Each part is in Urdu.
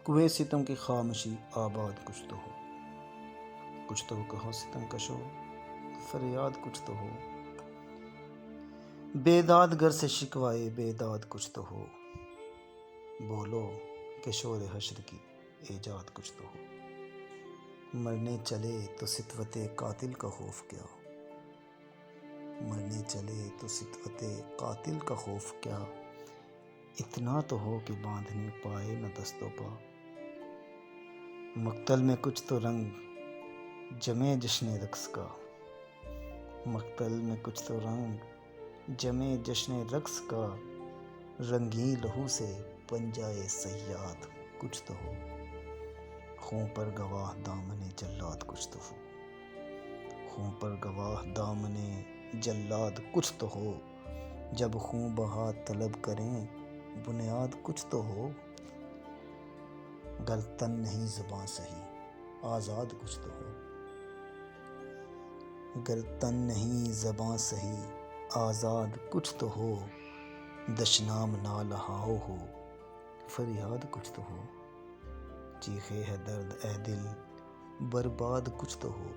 کوئے ستم کی خاموشی آباد کچھ تو ہو، کچھ تو کہو ستم کشو فریاد کچھ تو ہو، بیداد گر سے شکوائے بیداد کچھ تو ہو، بولو کہ شور حشر کی ایجاد کچھ تو ہو، مرنے چلے تو ستوت قاتل کا خوف کیا، مرنے چلے تو ستوت قاتل کا خوف کیا، اتنا تو ہو کہ باندھنے پائے نہ دست و پا، مقتل میں کچھ تو رنگ جمے جشن رقص کا، مقتل میں کچھ تو رنگ جمے جشن رقص کا، رنگین لہو سے بن جائے صیاد کچھ تو ہو، خون پر گواہ دامن جلاد کچھ تو ہو، خون پر گواہ دامن جلاد کچھ تو ہو، جب خون بہا طلب کریں بنیاد کچھ تو ہو، گر تن نہیں زباں سہی آزاد کچھ تو ہو، گر تن نہیں زباں سہی آزاد کچھ تو ہو، دشنام نالہاؤ ہو فریاد کچھ تو ہو، چیخے ہے درد اے دل برباد کچھ تو ہو،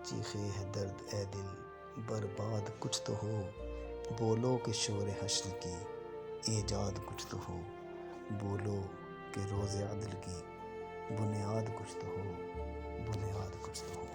چیخے ہے درد اے دل برباد کچھ تو ہو، بولو کہ شور حشر کی ایجاد کچھ تو ہو، بولو کہ روز عدل کی بنیاد کچھ تو ہو، بنیاد کچھ تو ہو۔